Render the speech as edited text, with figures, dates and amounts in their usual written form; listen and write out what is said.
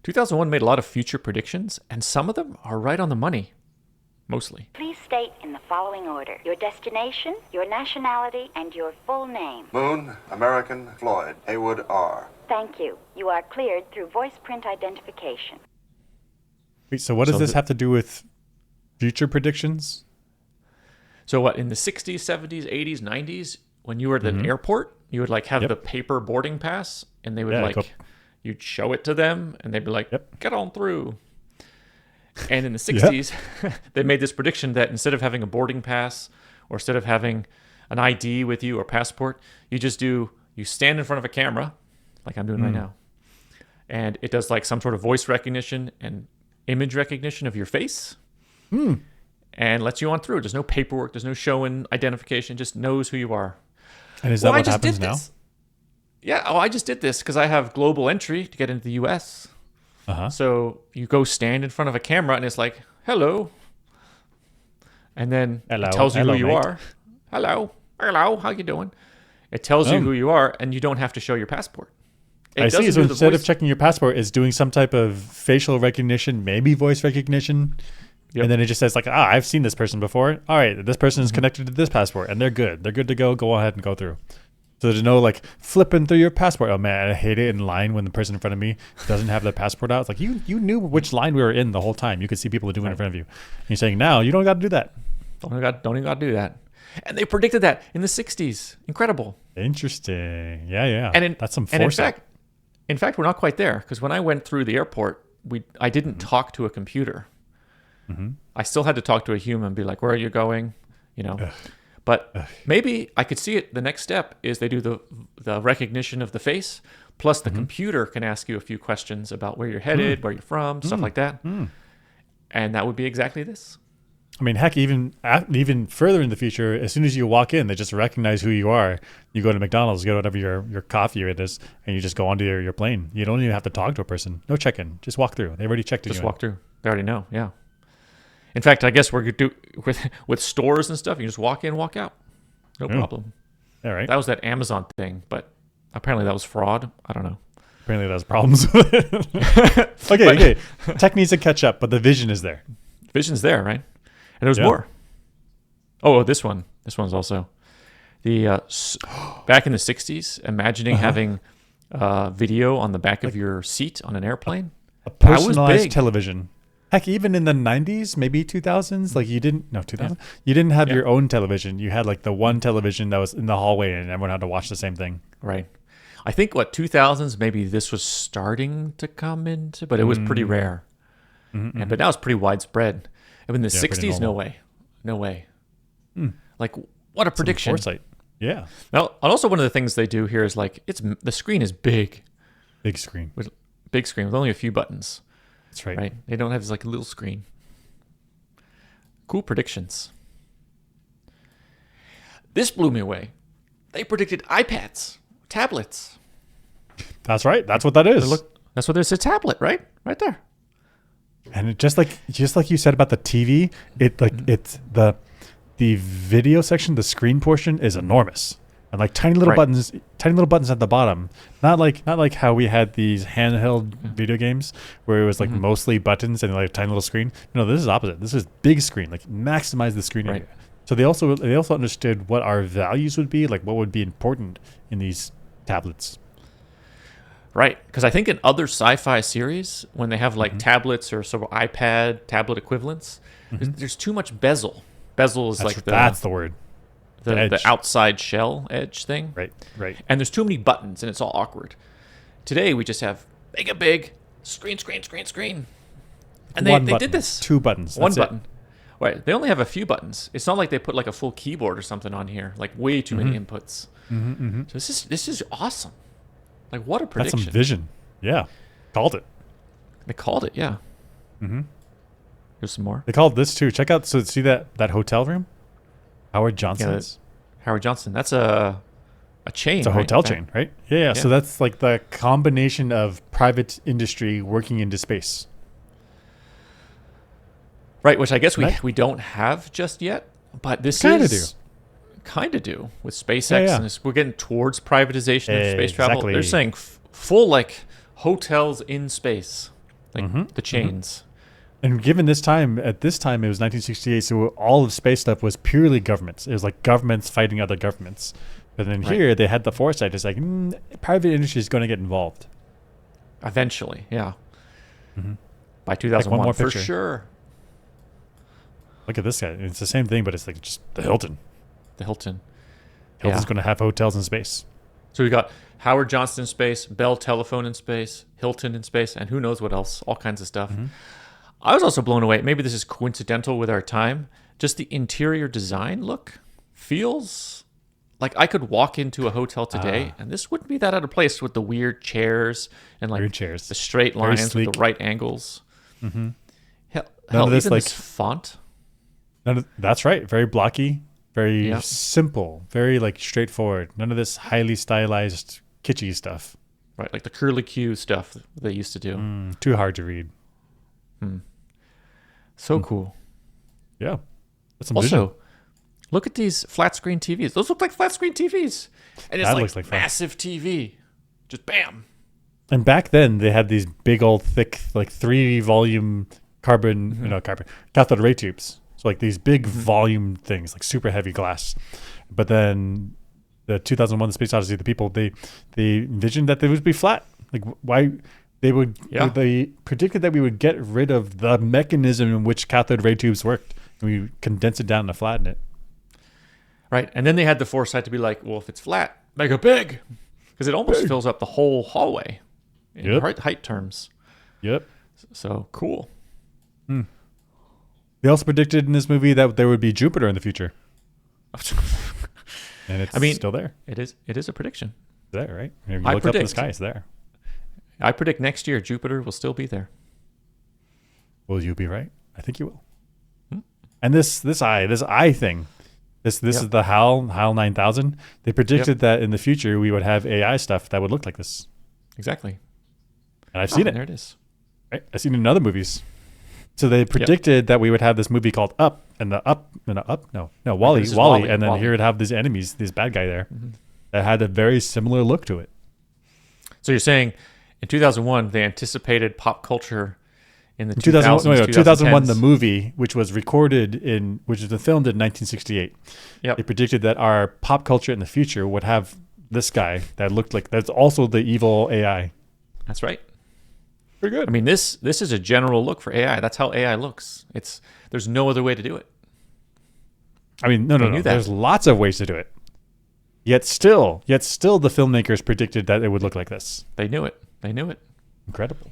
2001 made a lot of future predictions, and some of them are right on the money. Mostly. Please state in the following order your destination, your nationality, and your full name. Moon, American, Floyd, Haywood R. Thank you. You are cleared through voice print identification. Wait, so what does this have to do with future predictions? So what, in the 60s, 70s, 80s, 90s, when you were at an airport, you would like have the paper boarding pass, and they would you'd show it to them, and they'd be like, get on through. And in the 60s, they made this prediction that instead of having a boarding pass or instead of having an ID with you or passport, you stand in front of a camera, like I'm doing right now, and it does like some sort of voice recognition and image recognition of your face and lets you on through. There's no paperwork. There's no showing identification. Just knows who you are. And is that what happens now? Yeah. Oh, I just did this because I have global entry to get into the U.S., So you go stand in front of a camera and it's like, hello. And then it tells you who you are. Hello. How you doing? It tells you who you are, and you don't have to show your passport. I see. So instead of checking your passport, it's doing some type of facial recognition, maybe voice recognition. And then it just says like, I've seen this person before. All right, this person is connected to this passport and they're good. They're good to go. Go ahead and go through. So there's no like flipping through your passport. Oh man, I hate it in line when the person in front of me doesn't have their passport out. It's like you knew which line we were in the whole time. You could see people doing it in front of you. And you're saying now you don't got to do that. Don't even got to do that. And they predicted that in the 60s. Incredible. Interesting. Yeah. And that's some foresight. In fact, we're not quite there because when I went through the airport, I didn't talk to a computer. I still had to talk to a human, be like, "Where are you going?" You know. But maybe I could see it. The next step is they do the recognition of the face, plus the computer can ask you a few questions about where you're headed, where you're from, stuff like that. And that would be exactly this. I mean, heck, even further in the future, as soon as you walk in, they just recognize who you are. You go to McDonald's, get whatever your coffee it is, and you just go onto your plane. You don't even have to talk to a person. No check-in. Just walk through. They already checked you. Just walk through. They already know, yeah. In fact, I guess we're going to do with stores and stuff. You just walk in, walk out. No problem. All right. That was that Amazon thing, but apparently that was fraud. I don't know. Apparently that was problems with it. Okay. Tech needs to catch up, but the vision is there. Vision's there, right? And there's more. Oh, this one. This one's also the back in the 60s, imagining having video on the back of your seat on an airplane. A personalized television. Heck, even in the 90s, maybe 2000s, like you didn't have your own television. You had like the one television that was in the hallway and everyone had to watch the same thing. Right. I think 2000s, maybe this was starting to come into, but it was pretty rare. But now it's pretty widespread. And in the 60s, no way. Like, what a prediction. Some foresight. Yeah. Now, also one of the things they do here is like, the screen is big. Big screen with only a few buttons. That's right. Right? They don't have this like a little screen. Cool predictions. This blew me away. They predicted iPads, tablets. That's right. That's what that is. That's what there's a tablet, right? Right there. And it just like you said about the TV, it's the video section, the screen portion is enormous. And like tiny little buttons at the bottom. Not like how we had these handheld video games where it was like mostly buttons and like a tiny little screen. No, this is opposite. This is big screen, like maximize the screen area. So they also understood what our values would be, like what would be important in these tablets. Right, because I think in other sci-fi series, when they have like tablets or sort of iPad tablet equivalents, there's too much bezel. Bezel is that's the word. The outside shell edge thing. Right. And there's too many buttons, and it's all awkward. Today, we just have big, screen. And they did this. 2 buttons. One button. Right. They only have a few buttons. It's not like they put like a full keyboard or something on here, like way too many inputs. So this is awesome. Like, what a prediction. That's some vision. Yeah. Called it. They called it, yeah. Here's some more. They called this too. Check out, so see that hotel room? Howard Johnson's. Yeah, Howard Johnson. That's a chain. It's a hotel chain, right? Yeah. So that's like the combination of private industry working into space. Right, which I guess we don't have just yet, but this kind of do with SpaceX. Yeah. And we're getting towards privatization of space travel. They're saying full like hotels in space. like the chains. And given this time, at this time it was 1968, so all of space stuff was purely governments. It was like governments fighting other governments. But then here they had the foresight. It's like private industry is going to get involved eventually. Yeah. By 2001, like for sure. Look at this guy. It's the same thing, but it's like just the Hilton. The Hilton. Hilton's going to have hotels in space. So we got Howard Johnson in space, Bell Telephone in space, Hilton in space, and who knows what else. All kinds of stuff. I was also blown away. Maybe this is coincidental with our time. Just the interior design look feels like I could walk into a hotel today and this wouldn't be that out of place with the weird chairs and like the straight lines with the right angles. Hell, even this font. That's right. Very blocky, very simple, very like straightforward. None of this highly stylized, kitschy stuff. Right, like the curly Q stuff they used to do. Too hard to read. So cool. Yeah. That's some also, vision. Look at these flat screen TVs. Those look like flat screen TVs. And it's looks like massive TV. Just bam. And back then they had these big old thick, like 3-volume cathode ray tubes. So like these big volume things, like super heavy glass. But then the 2001 The Space Odyssey, the people, they envisioned that they would be flat. Like why they predicted that we would get rid of the mechanism in which cathode ray tubes worked. And we condense it down to flatten it. Right. And then they had the foresight to be like, well, if it's flat, make it big. Because it almost fills up the whole hallway in height terms. Yep. So cool. They also predicted in this movie that there would be Jupiter in the future. And it's still there. It is a prediction. It's there, right? If you look up in the sky, it's there. I predict next year Jupiter will still be there. Will you be right? I think you will. And this eye thing, this is the HAL 9000. They predicted that in the future we would have AI stuff that would look like this. Exactly. And I've seen it. There it is. Right? I've seen it in other movies. So they predicted that we would have this movie called Up, and Wall-E, and then here would have these enemies, this bad guy there, that had a very similar look to it. So you're saying in 2001 they anticipated pop culture in the 2001, the movie, which was filmed in 1968. Yep. They predicted that our pop culture in the future would have this guy that looked like that's also the evil AI. That's right. Pretty good. I mean, this is a general look for AI. That's how AI looks. There's no other way to do it. I mean, no. There's lots of ways to do it. Yet still, the filmmakers predicted that it would look like this. They knew it. Incredible.